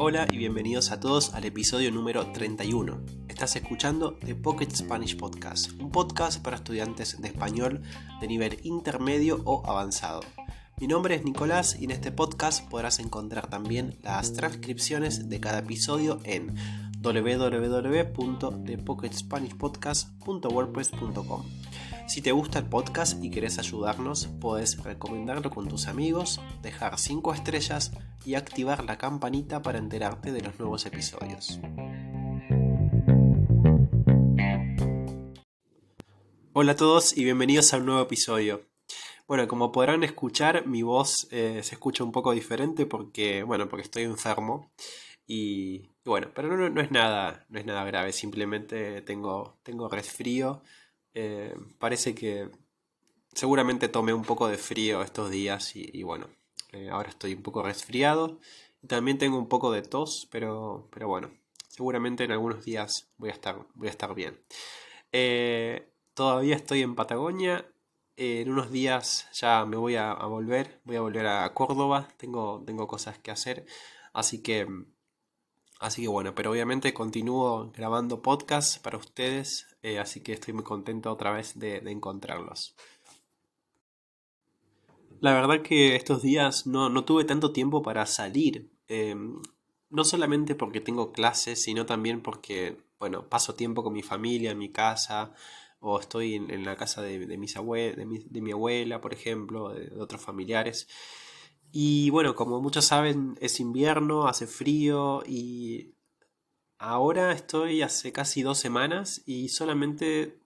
Hola y bienvenidos a todos al episodio número 31. Estás escuchando The Pocket Spanish Podcast, un podcast para estudiantes de español de nivel intermedio o avanzado. Mi nombre es Nicolás y en este podcast podrás encontrar también las transcripciones de cada episodio en www.thepocketspanishpodcast.wordpress.com. Si te gusta el podcast y querés ayudarnos, puedes recomendarlo con tus amigos, dejar 5 estrellas y activar la campanita para enterarte de los nuevos episodios. Hola a todos y bienvenidos a un nuevo episodio. Bueno, como podrán escuchar, mi voz se escucha un poco diferente porque estoy enfermo y bueno, pero no es nada grave, simplemente tengo resfrío. Parece que seguramente tomé un poco de frío estos días y bueno, ahora estoy un poco resfriado. También tengo un poco de tos, pero bueno, seguramente en algunos días voy a estar bien. Todavía estoy en Patagonia. En unos días ya me voy a volver a Córdoba. Tengo cosas que hacer, así que bueno, pero obviamente continúo grabando podcasts para ustedes, así que estoy muy contento otra vez de encontrarlos. La verdad que estos días no tuve tanto tiempo para salir, no solamente porque tengo clases, sino también porque, bueno, paso tiempo con mi familia en mi casa, o estoy en la casa de mi abuela, por ejemplo, de otros familiares. Y bueno, como muchos saben, es invierno, hace frío y ahora estoy hace casi 2 semanas y solamente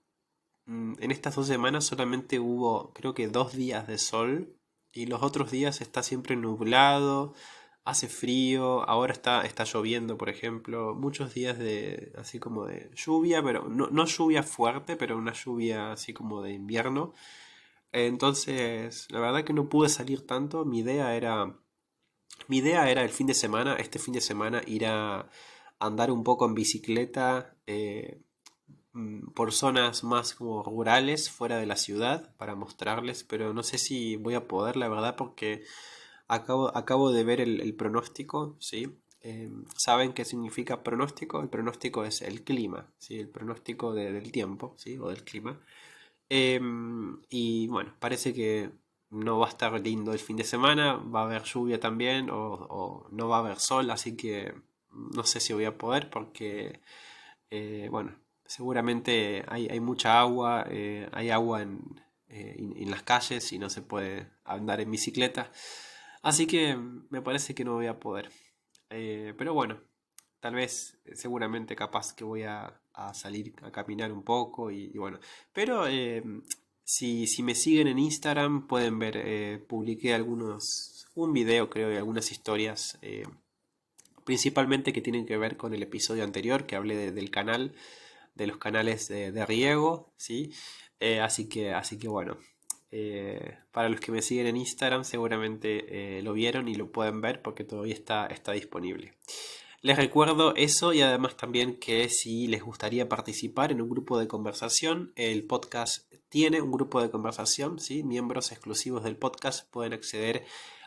en estas 2 semanas solamente hubo creo que 2 días de sol y los otros días está siempre nublado, hace frío, ahora está lloviendo, por ejemplo, muchos días de así como de lluvia, pero no lluvia fuerte, pero una lluvia así como de invierno. Entonces, la verdad que no pude salir tanto. Mi idea era este fin de semana, ir a andar un poco en bicicleta por zonas más como rurales, fuera de la ciudad, para mostrarles, pero no sé si voy a poder, la verdad, porque acabo de ver el pronóstico, ¿sí? ¿Saben qué significa pronóstico? El pronóstico es el clima, ¿sí? El pronóstico del tiempo, ¿sí? O del clima. Y bueno, parece que no va a estar lindo el fin de semana, va a haber lluvia también o no va a haber sol, así que no sé si voy a poder porque, bueno, seguramente hay mucha agua, hay agua en las calles y no se puede andar en bicicleta, así que me parece que no voy a poder. Pero bueno, tal vez, seguramente capaz que voy a salir a caminar un poco y bueno. Pero si me siguen en Instagram pueden ver, publiqué un video creo y algunas historias, principalmente que tienen que ver con el episodio anterior que hablé del canal, de los canales de riego, ¿sí? Así que bueno. Para los que me siguen en Instagram seguramente lo vieron y lo pueden ver porque todavía está disponible. Les recuerdo eso y además también que si les gustaría participar en un grupo de conversación, el podcast tiene un grupo de conversación, ¿sí? Miembros exclusivos del podcast pueden acceder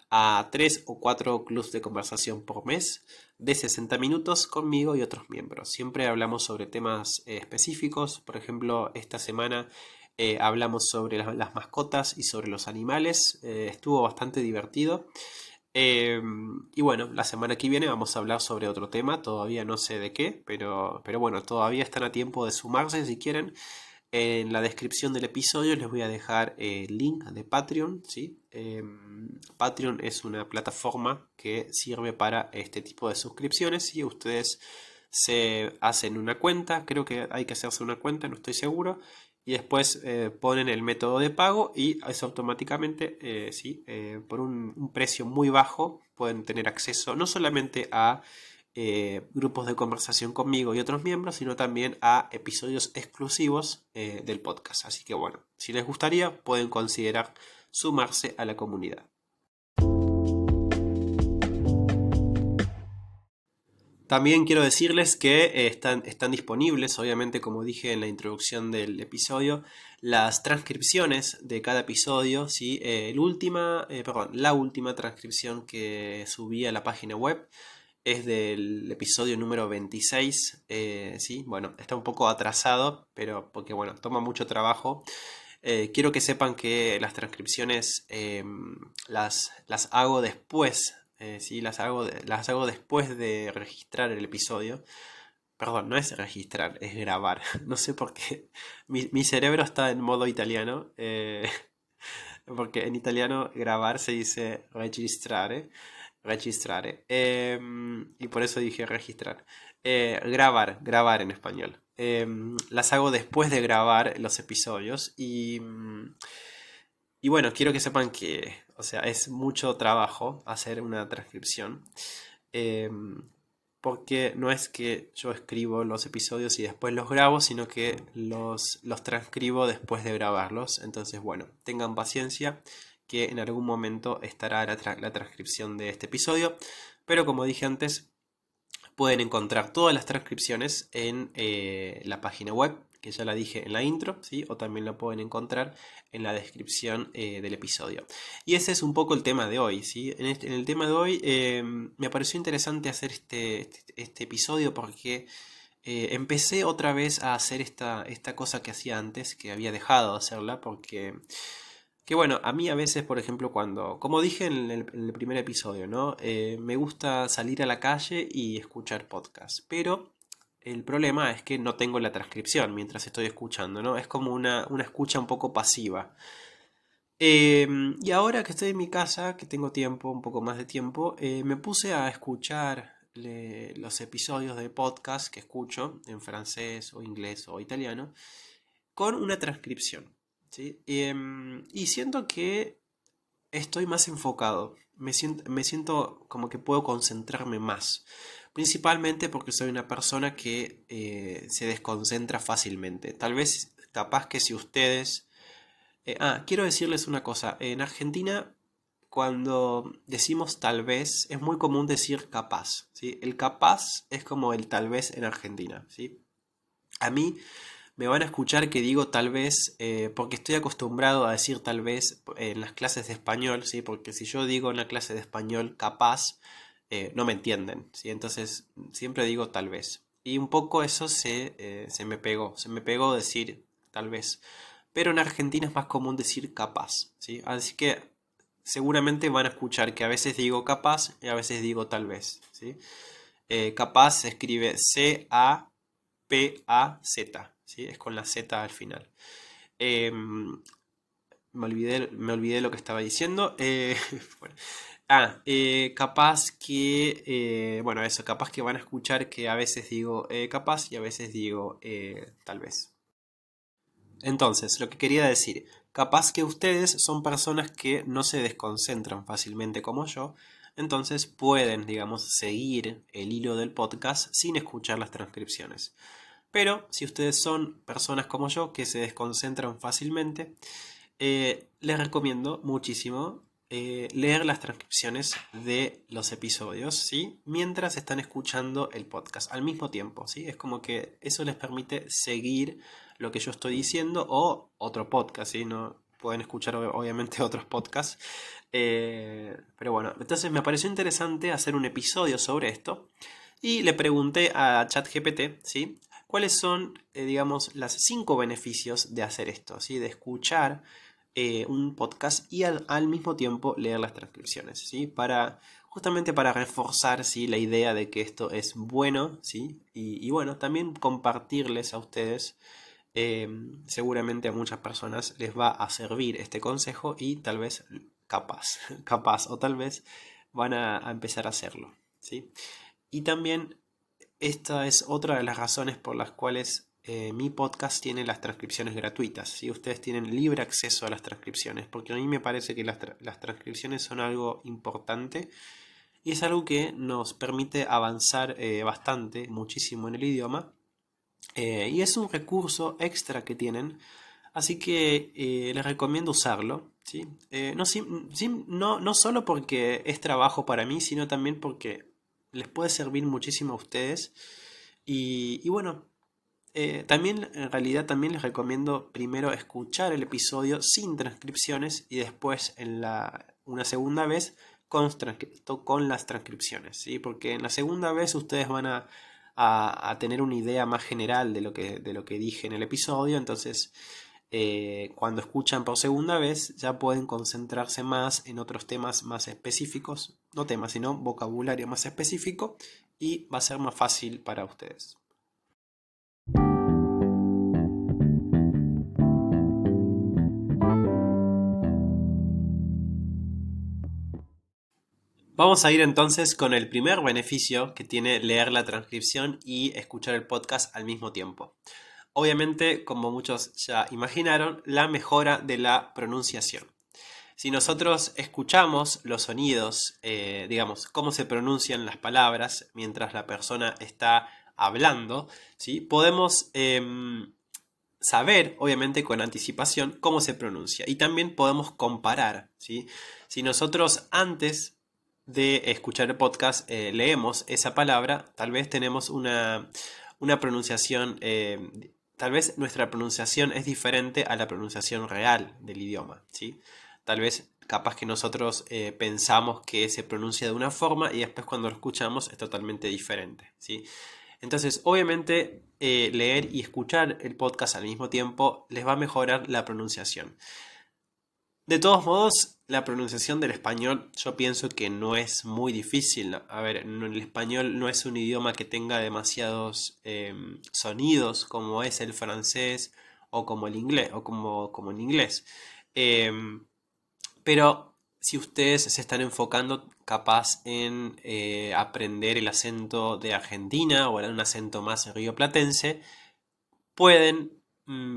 a 3 o 4 clubs de conversación por mes de 60 minutos conmigo y otros miembros. Siempre hablamos sobre temas específicos, por ejemplo, esta semana hablamos sobre las mascotas y sobre los animales, estuvo bastante divertido. Y bueno, la semana que viene vamos a hablar sobre otro tema, todavía no sé de qué, pero bueno, todavía están a tiempo de sumarse si quieren. En la descripción del episodio les voy a dejar el link de Patreon, ¿sí? Patreon es una plataforma que sirve para este tipo de suscripciones y ustedes se hacen una cuenta, creo que hay que hacerse una cuenta, no estoy seguro, y después ponen el método de pago y eso automáticamente, sí, por un precio muy bajo pueden tener acceso no solamente a grupos de conversación conmigo y otros miembros, sino también a episodios exclusivos del podcast. Así que bueno, si les gustaría pueden considerar sumarse a la comunidad. También quiero decirles que están disponibles, obviamente como dije en la introducción del episodio, las transcripciones de cada episodio, ¿sí? La última transcripción que subí a la página web es del episodio número 26, ¿sí? Bueno, está un poco atrasado, pero porque, bueno, toma mucho trabajo. Quiero que sepan que las transcripciones las hago después, ¿sí? Las hago después de registrar el episodio. Perdón, no es registrar, es grabar. No sé por qué. Mi cerebro está en modo italiano. Porque en italiano grabar se dice registrare. Registrare. Y por eso dije registrar. Grabar en español. Las hago después de grabar los episodios. Y bueno, quiero que sepan que, o sea, es mucho trabajo hacer una transcripción. Em, Porque no es que yo escribo los episodios y después los grabo, sino que los transcribo después de grabarlos. Entonces, bueno, tengan paciencia que en algún momento estará la transcripción de este episodio. Pero como dije antes, pueden encontrar todas las transcripciones en la página web, que ya la dije en la intro, ¿sí? O también la pueden encontrar en la descripción del episodio. Y ese es un poco el tema de hoy, ¿sí? En el tema de hoy me pareció interesante hacer este episodio porque empecé otra vez a hacer esta cosa que hacía antes, que había dejado de hacerla, porque que bueno, a mí a veces, por ejemplo, como dije en el primer episodio, ¿no? Me gusta salir a la calle y escuchar podcasts, pero el problema es que no tengo la transcripción mientras estoy escuchando, ¿no? Es como una escucha un poco pasiva. Eh, y ahora que estoy en mi casa, que tengo tiempo, un poco más de tiempo, me puse a escuchar los episodios de podcast que escucho en francés o inglés o italiano con una transcripción, ¿sí? Y siento que estoy más enfocado, me siento como que puedo concentrarme más, principalmente porque soy una persona que se desconcentra fácilmente. Tal vez, capaz que si ustedes... quiero decirles una cosa, en Argentina cuando decimos tal vez es muy común decir capaz, ¿sí? El capaz es como el tal vez en Argentina, ¿sí? A mí me van a escuchar que digo tal vez, porque estoy acostumbrado a decir tal vez en las clases de español, ¿sí? Porque si yo digo en la clase de español capaz, no me entienden, ¿sí? Entonces siempre digo tal vez. Y un poco eso se me pegó decir tal vez. Pero en Argentina es más común decir capaz, ¿sí? Así que seguramente van a escuchar que a veces digo capaz y a veces digo tal vez, ¿sí? Capaz se escribe CAPAZ, ¿sí? Es con la Z al final. Me olvidé lo que estaba diciendo. Bueno. Capaz que, bueno, eso, capaz que van a escuchar que a veces digo capaz y a veces digo tal vez. Entonces, lo que quería decir, capaz que ustedes son personas que no se desconcentran fácilmente como yo, entonces pueden, digamos, seguir el hilo del podcast sin escuchar las transcripciones. Pero si ustedes son personas como yo que se desconcentran fácilmente, les recomiendo muchísimo leer las transcripciones de los episodios, ¿sí? Mientras están escuchando el podcast al mismo tiempo, ¿sí? Es como que eso les permite seguir lo que yo estoy diciendo o otro podcast, ¿sí? No pueden escuchar obviamente otros podcasts. Pero bueno, entonces me pareció interesante hacer un episodio sobre esto y le pregunté a ChatGPT, ¿sí? ¿Cuáles son, digamos, los 5 beneficios de hacer esto, ¿sí? De escuchar un podcast y al mismo tiempo leer las transcripciones, ¿sí? Justamente para reforzar, ¿sí? La idea de que esto es bueno, ¿sí? Y bueno, también compartirles a ustedes, seguramente a muchas personas les va a servir este consejo y tal vez capaz, capaz o tal vez van a empezar a hacerlo, ¿sí? Y también esta es otra de las razones por las cuales mi podcast tiene las transcripciones gratuitas. ¿Sí? Ustedes tienen libre acceso a las transcripciones, porque a mí me parece que las transcripciones son algo importante y es algo que nos permite avanzar bastante, muchísimo en el idioma. Y es un recurso extra que tienen, así que les recomiendo usarlo. ¿Sí? No solo porque es trabajo para mí, sino también porque les puede servir muchísimo a ustedes. Y bueno, también en realidad también les recomiendo primero escuchar el episodio sin transcripciones y después una segunda vez con las transcripciones, ¿sí? Porque en la segunda vez ustedes van a tener una idea más general de lo que dije en el episodio. Entonces, cuando escuchan por segunda vez, ya pueden concentrarse más en otros temas más específicos, no temas, sino vocabulario más específico, y va a ser más fácil para ustedes. Vamos a ir entonces con el primer beneficio que tiene leer la transcripción y escuchar el podcast al mismo tiempo. Obviamente, como muchos ya imaginaron, la mejora de la pronunciación. Si nosotros escuchamos los sonidos, digamos, cómo se pronuncian las palabras mientras la persona está hablando, ¿sí? Podemos saber, obviamente con anticipación, cómo se pronuncia. Y también podemos comparar, ¿sí? Si nosotros antes de escuchar el podcast leemos esa palabra, tal vez tenemos una pronunciación, tal vez nuestra pronunciación es diferente a la pronunciación real del idioma, ¿sí? Tal vez capaz que nosotros pensamos que se pronuncia de una forma y después cuando lo escuchamos es totalmente diferente, ¿sí? Entonces, obviamente, leer y escuchar el podcast al mismo tiempo les va a mejorar la pronunciación. De todos modos, la pronunciación del español yo pienso que no es muy difícil. A ver, el español no es un idioma que tenga demasiados sonidos como es el francés o como el inglés o como en inglés. Em, pero si ustedes se están enfocando capaz en aprender el acento de Argentina o un acento más rioplatense, pueden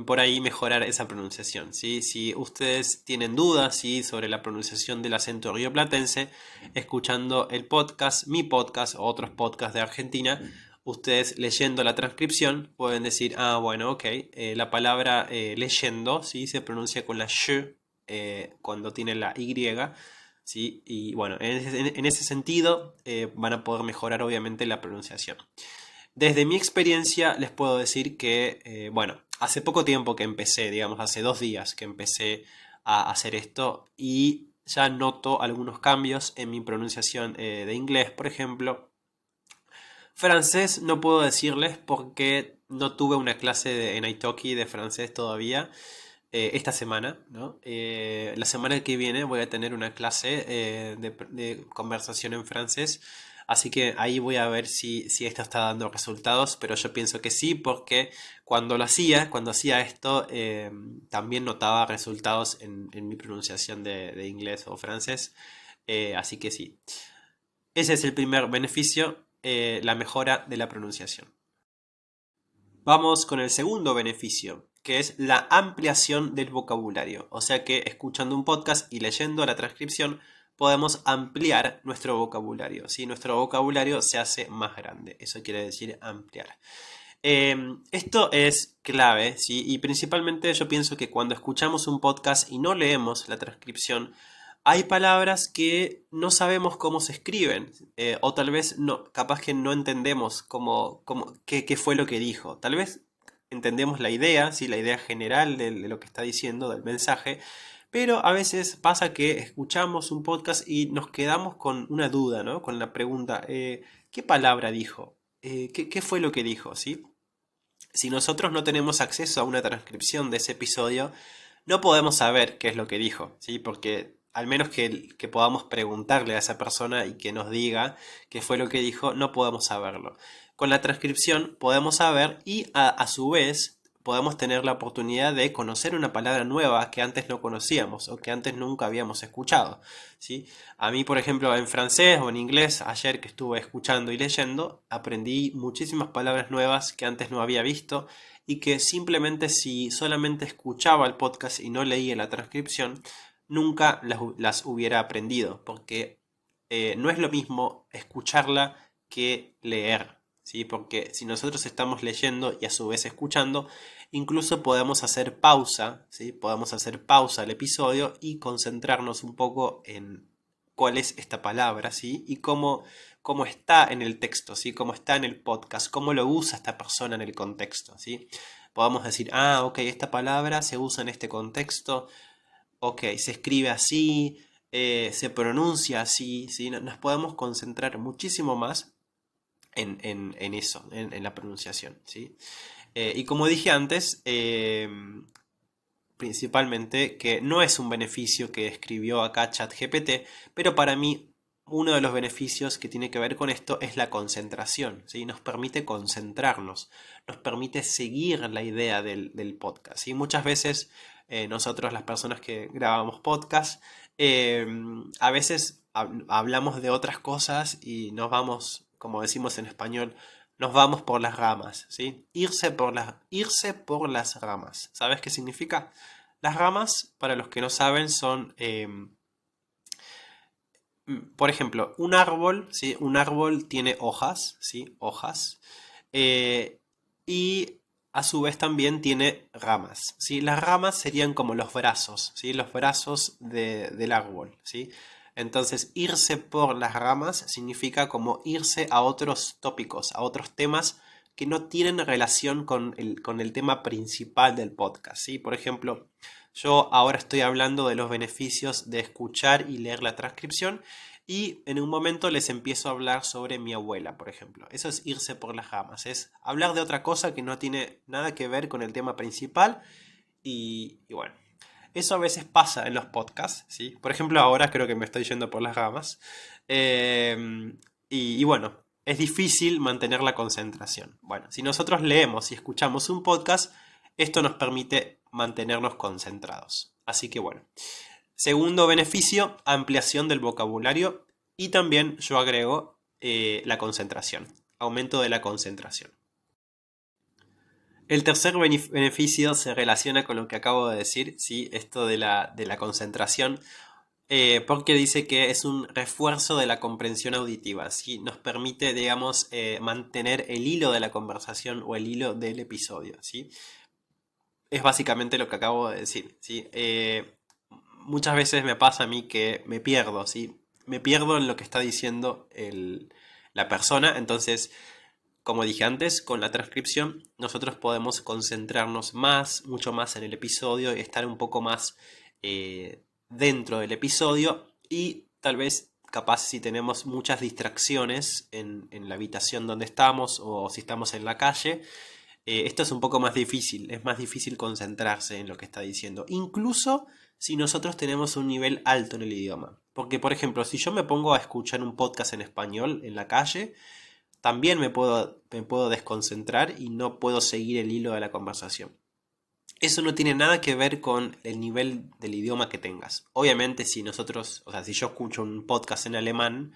por ahí mejorar esa pronunciación, ¿sí? Si ustedes tienen dudas, ¿sí?, sobre la pronunciación del acento rioplatense, escuchando el podcast, mi podcast o otros podcasts de Argentina, ustedes leyendo la transcripción pueden decir, ah, bueno, ok, la palabra leyendo, ¿sí?, se pronuncia con la sh cuando tiene la y, ¿sí? Y bueno, en ese sentido van a poder mejorar obviamente la pronunciación. Desde mi experiencia les puedo decir que, bueno, hace poco tiempo que empecé, digamos, hace 2 días que empecé a hacer esto y ya noto algunos cambios en mi pronunciación de inglés, por ejemplo. Francés no puedo decirles porque no tuve una clase en Italki de francés todavía esta semana, ¿no? La semana que viene voy a tener una clase de conversación en francés, así que ahí voy a ver si esto está dando resultados, pero yo pienso que sí, porque cuando hacía esto, también notaba resultados en mi pronunciación de inglés o francés, así que sí. Ese es el primer beneficio, la mejora de la pronunciación. Vamos con el segundo beneficio, que es la ampliación del vocabulario. O sea que escuchando un podcast y leyendo la transcripción podemos ampliar nuestro vocabulario. ¿Sí? Nuestro vocabulario se hace más grande. Eso quiere decir ampliar. Esto es clave, ¿sí? Y principalmente yo pienso que cuando escuchamos un podcast y no leemos la transcripción, hay palabras que no sabemos cómo se escriben, o tal vez no, capaz que no entendemos qué fue lo que dijo. Tal vez entendemos la idea, ¿sí? La idea general de lo que está diciendo, del mensaje, pero a veces pasa que escuchamos un podcast y nos quedamos con una duda, ¿no? Con la pregunta, ¿qué palabra dijo? ¿Qué fue lo que dijo? ¿Sí? Si nosotros no tenemos acceso a una transcripción de ese episodio, no podemos saber qué es lo que dijo, ¿sí? Porque al menos que podamos preguntarle a esa persona y que nos diga qué fue lo que dijo, no podemos saberlo. Con la transcripción podemos saber y a su vez podemos tener la oportunidad de conocer una palabra nueva que antes no conocíamos o que antes nunca habíamos escuchado, ¿sí? A mí, por ejemplo, en francés o en inglés, ayer que estuve escuchando y leyendo, aprendí muchísimas palabras nuevas que antes no había visto y que simplemente si solamente escuchaba el podcast y no leía la transcripción, nunca las hubiera aprendido, porque no es lo mismo escucharla que leer, ¿sí? Porque si nosotros estamos leyendo y a su vez escuchando, incluso podemos hacer pausa, ¿sí? Podemos hacer pausa al episodio y concentrarnos un poco en cuál es esta palabra, ¿sí? Y cómo está en el texto, ¿sí? Cómo está en el podcast, cómo lo usa esta persona en el contexto, ¿sí? Podamos decir, ah, ok, esta palabra se usa en este contexto, ok, se escribe así, se pronuncia así, ¿sí? Nos podemos concentrar muchísimo más en eso, en la pronunciación, ¿sí? Y como dije antes, principalmente que no es un beneficio que escribió acá ChatGPT, pero para mí uno de los beneficios que tiene que ver con esto es la concentración, ¿sí? Nos permite concentrarnos, nos permite seguir la idea del podcast, ¿sí? Muchas veces nosotros, las personas que grabamos podcast, a veces hablamos de otras cosas y nos vamos, como decimos en español, nos vamos por las ramas, ¿sí? Irse por las ramas. ¿Sabes qué significa? Las ramas, para los que no saben, son, por ejemplo, un árbol, ¿sí? Un árbol tiene hojas, ¿sí? Hojas. eh, y a su vez también tiene ramas, ¿sí? Las ramas serían como los brazos, ¿sí? Los brazos del árbol, ¿sí? Entonces, irse por las ramas significa como irse a otros tópicos, a otros temas que no tienen relación con el tema principal del podcast, ¿sí? Por ejemplo, yo ahora estoy hablando de los beneficios de escuchar y leer la transcripción y en un momento les empiezo a hablar sobre mi abuela, por ejemplo. Eso es irse por las ramas, es hablar de otra cosa que no tiene nada que ver con el tema principal y bueno, eso a veces pasa en los podcasts, ¿sí? Por ejemplo, ahora creo que me estoy yendo por las ramas. Y bueno, es difícil mantener la concentración. Bueno, si nosotros leemos y escuchamos un podcast, esto nos permite mantenernos concentrados. Así que bueno. Segundo beneficio, ampliación del vocabulario. Y también yo agrego la concentración. Aumento de la concentración. El tercer beneficio se relaciona con lo que acabo de decir, ¿sí? Esto de la concentración, porque dice que es un refuerzo de la comprensión auditiva, ¿sí? Nos permite, digamos, mantener el hilo de la conversación o el hilo del episodio, ¿sí? Es básicamente lo que acabo de decir, ¿sí? Muchas veces me pasa a mí que me pierdo, ¿sí? Me pierdo en lo que está diciendo la persona, entonces como dije antes, con la transcripción nosotros podemos concentrarnos más, mucho más en el episodio y estar un poco más dentro del episodio y tal vez capaz si tenemos muchas distracciones en la habitación donde estamos o si estamos en la calle, esto es un poco más difícil, es más difícil concentrarse en lo que está diciendo, incluso si nosotros tenemos un nivel alto en el idioma. Porque, por ejemplo, si yo me pongo a escuchar un podcast en español en la calle, también me puedo desconcentrar y no puedo seguir el hilo de la conversación. Eso no tiene nada que ver con el nivel del idioma que tengas. Obviamente, si nosotros, o sea, si yo escucho un podcast en alemán,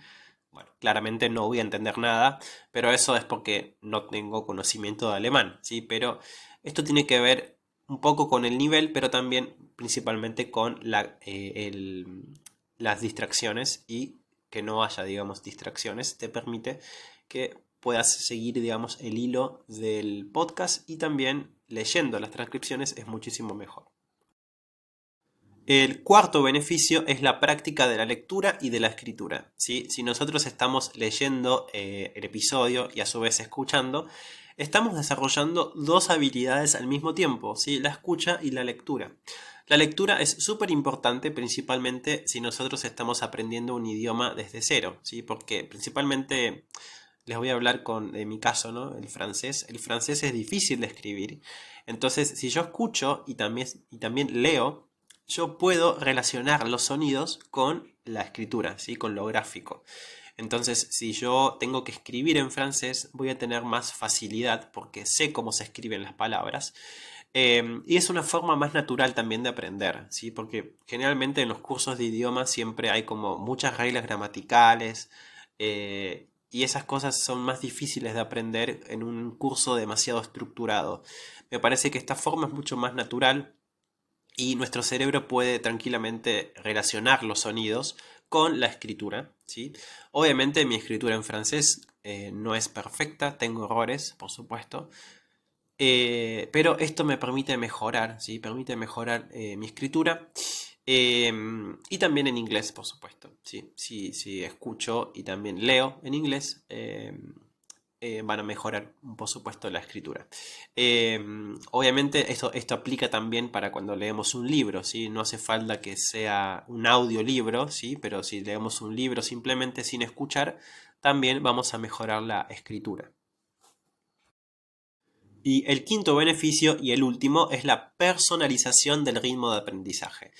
bueno, claramente no voy a entender nada, pero eso es porque no tengo conocimiento de alemán, ¿sí? Pero esto tiene que ver un poco con el nivel, pero también principalmente con las distracciones y que no haya, digamos, distracciones, te permite que puedas seguir, digamos, el hilo del podcast y también leyendo las transcripciones es muchísimo mejor. El cuarto beneficio es la práctica de la lectura y de la escritura, ¿sí? Si nosotros estamos leyendo el episodio y a su vez escuchando, estamos desarrollando dos habilidades al mismo tiempo, ¿sí? La escucha y la lectura. La lectura es súper importante principalmente si nosotros estamos aprendiendo un idioma desde cero, ¿sí? Porque principalmente les voy a hablar de mi caso, ¿no? El francés. El francés es difícil de escribir. Entonces, si yo escucho y también leo, yo puedo relacionar los sonidos con la escritura, ¿sí? Con lo gráfico. Entonces, si yo tengo que escribir en francés, voy a tener más facilidad porque sé cómo se escriben las palabras. Y es una forma más natural también de aprender, ¿sí? Porque generalmente en los cursos de idioma siempre hay como muchas reglas gramaticales y esas cosas son más difíciles de aprender en un curso demasiado estructurado. Me parece que esta forma es mucho más natural y nuestro cerebro puede tranquilamente relacionar los sonidos con la escritura, ¿sí? Obviamente mi escritura en francés no es perfecta, tengo errores, por supuesto, pero esto me permite mejorar, ¿sí? Permite mejorar mi escritura y también en inglés, por supuesto, ¿sí? Si escucho y también leo en inglés, van a mejorar, por supuesto, la escritura. Obviamente esto aplica también para cuando leemos un libro, ¿sí? No hace falta que sea un audiolibro, ¿sí? Pero si leemos un libro simplemente sin escuchar, también vamos a mejorar la escritura. Y el quinto beneficio y el último es la personalización del ritmo de aprendizaje.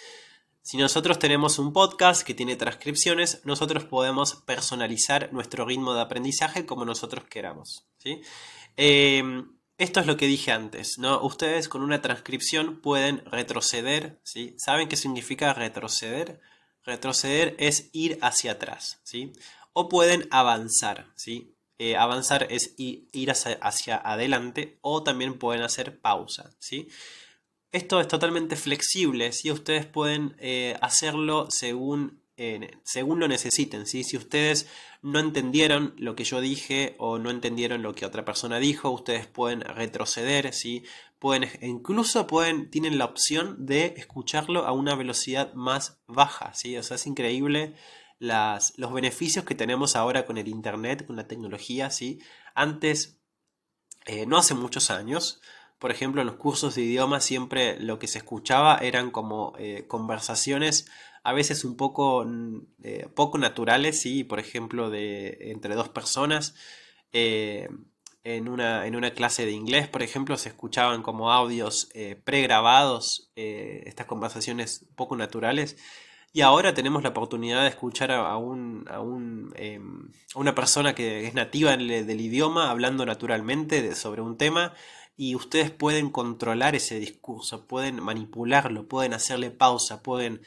Si nosotros tenemos un podcast que tiene transcripciones, nosotros podemos personalizar nuestro ritmo de aprendizaje como nosotros queramos, ¿sí? Esto es lo que dije antes, ¿no? Ustedes con una transcripción pueden retroceder, ¿sí? ¿Saben qué significa retroceder? Retroceder es ir hacia atrás, ¿sí? O pueden avanzar, ¿sí? Avanzar es ir hacia adelante, o también pueden hacer pausa, ¿sí? Esto es totalmente flexible, ¿sí? Ustedes pueden hacerlo según lo necesiten, ¿sí? Si ustedes no entendieron lo que yo dije o no entendieron lo que otra persona dijo, ustedes pueden retroceder, ¿sí? Tienen la opción de escucharlo a una velocidad más baja, ¿sí? O sea, es increíble los beneficios que tenemos ahora con el internet, con la tecnología, ¿sí? Antes, no hace muchos años, por ejemplo, en los cursos de idioma siempre lo que se escuchaba eran como conversaciones a veces un poco naturales, ¿sí? Por ejemplo, entre dos personas. eh, en una clase de inglés, por ejemplo, se escuchaban como audios pregrabados, estas conversaciones poco naturales. Y ahora tenemos la oportunidad de escuchar a una persona que es nativa del idioma hablando naturalmente sobre un tema, y ustedes pueden controlar ese discurso, pueden manipularlo, pueden hacerle pausa, pueden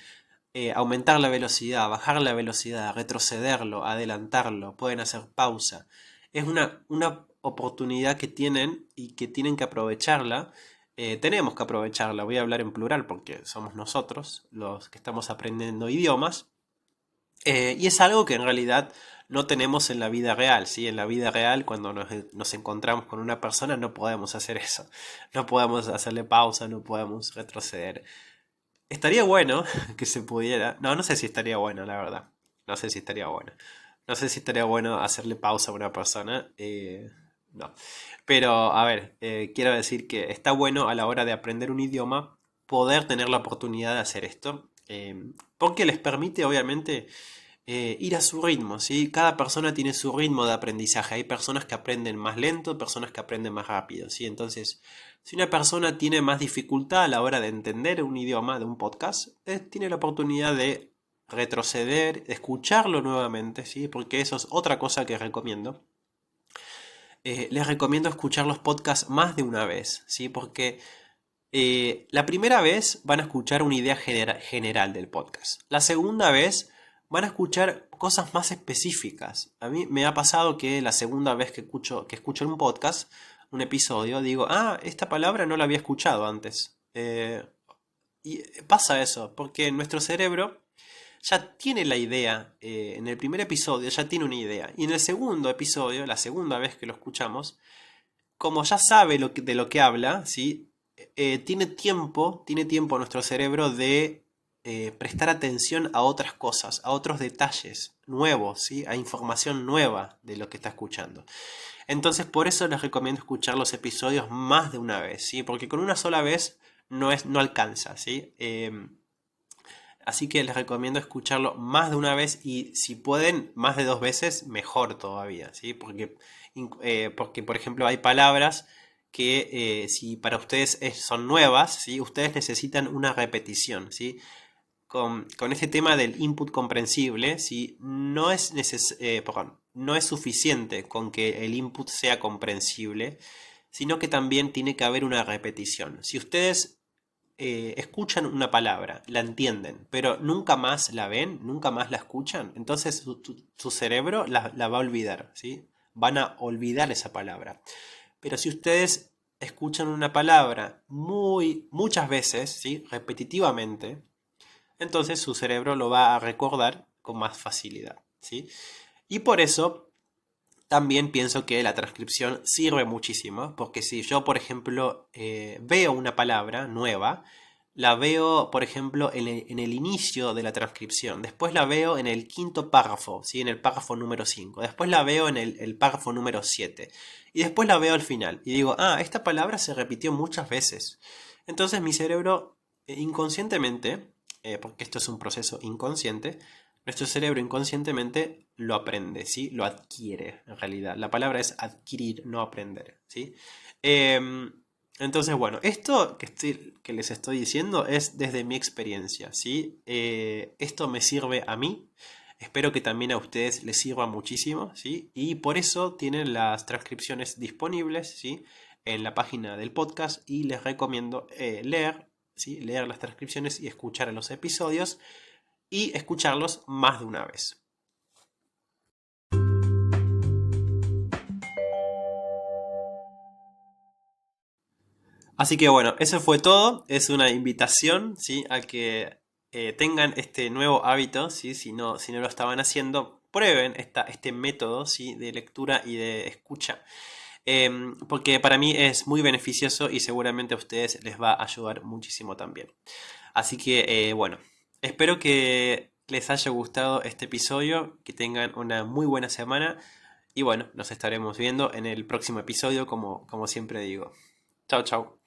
aumentar la velocidad, bajar la velocidad, retrocederlo, adelantarlo, pueden hacer pausa. Es una oportunidad que tienen y que tienen que aprovecharla. Tenemos que aprovecharla, voy a hablar en plural porque somos nosotros los que estamos aprendiendo idiomas. Y es algo que en realidad no tenemos en la vida real, ¿sí? En la vida real, cuando nos encontramos con una persona, no podemos hacer eso. No podemos hacerle pausa, no podemos retroceder. Estaría bueno que se pudiera. No, no sé si estaría bueno, la verdad. No sé si estaría bueno. No sé si estaría bueno hacerle pausa a una persona. No. Pero, a ver, quiero decir que está bueno a la hora de aprender un idioma poder tener la oportunidad de hacer esto. Porque les permite, obviamente, ir a su ritmo, ¿sí? Cada persona tiene su ritmo de aprendizaje. Hay personas que aprenden más lento, personas que aprenden más rápido, ¿sí? Entonces, si una persona tiene más dificultad a la hora de entender un idioma de un podcast, tiene la oportunidad de retroceder, de escucharlo nuevamente, ¿sí? Porque eso es otra cosa que recomiendo. Les recomiendo escuchar los podcasts más de una vez, ¿sí? Porque la primera vez van a escuchar una idea general del podcast. La segunda vez van a escuchar cosas más específicas. A mí me ha pasado que la segunda vez que escucho un podcast, un episodio, digo, esta palabra no la había escuchado antes. Y pasa eso, porque nuestro cerebro ya tiene la idea, en el primer episodio ya tiene una idea. Y en el segundo episodio, la segunda vez que lo escuchamos, como ya sabe de lo que habla, ¿sí? Tiene tiempo nuestro cerebro de prestar atención a otras cosas, a otros detalles nuevos, ¿sí? A información nueva de lo que está escuchando. Entonces, por eso les recomiendo escuchar los episodios más de una vez, ¿sí? Porque con una sola vez no alcanza, ¿sí? Así que les recomiendo escucharlo más de una vez, y si pueden más de dos veces, mejor todavía, ¿sí? Porque por ejemplo, hay palabras que si para ustedes son nuevas, ¿sí? Ustedes necesitan una repetición, ¿sí? Con este tema del input comprensible, ¿sí? No es suficiente con que el input sea comprensible, sino que también tiene que haber una repetición. Si ustedes escuchan una palabra, la entienden, pero nunca más la ven, nunca más la escuchan, entonces su cerebro la va a olvidar, ¿sí? Van a olvidar esa palabra. Pero si ustedes escuchan una palabra muchas veces, ¿sí? Repetitivamente, entonces su cerebro lo va a recordar con más facilidad, ¿sí? Y por eso también pienso que la transcripción sirve muchísimo, porque si yo, por ejemplo, veo una palabra nueva, la veo, por ejemplo, en el inicio de la transcripción. Después la veo en el quinto párrafo, ¿sí? En el párrafo número 5. Después la veo en el párrafo número 7. Y después la veo al final. Y digo, esta palabra se repitió muchas veces. Entonces mi cerebro inconscientemente, porque esto es un proceso inconsciente, nuestro cerebro inconscientemente lo aprende, ¿sí? Lo adquiere, en realidad. La palabra es adquirir, no aprender, ¿sí? Entonces, bueno, esto que les estoy diciendo es desde mi experiencia, ¿sí? Esto me sirve a mí, espero que también a ustedes les sirva muchísimo, ¿sí? Y por eso tienen las transcripciones disponibles, ¿sí? En la página del podcast y les recomiendo leer, ¿sí? Leer las transcripciones y escuchar los episodios y escucharlos más de una vez. Así que bueno, eso fue todo. Es una invitación, ¿sí? A que tengan este nuevo hábito, ¿sí? Si no lo estaban haciendo, prueben este método, ¿sí? De lectura y de escucha. Porque para mí es muy beneficioso y seguramente a ustedes les va a ayudar muchísimo también. Así que bueno, espero que les haya gustado este episodio, que tengan una muy buena semana y bueno, nos estaremos viendo en el próximo episodio como siempre digo. Chao, chao.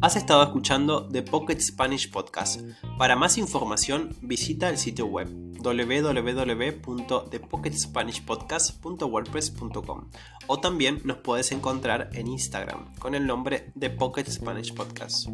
Has estado escuchando The Pocket Spanish Podcast. Para más información visita el sitio web www.thepocketspanishpodcast.wordpress.com o también nos puedes encontrar en Instagram con el nombre The Pocket Spanish Podcast.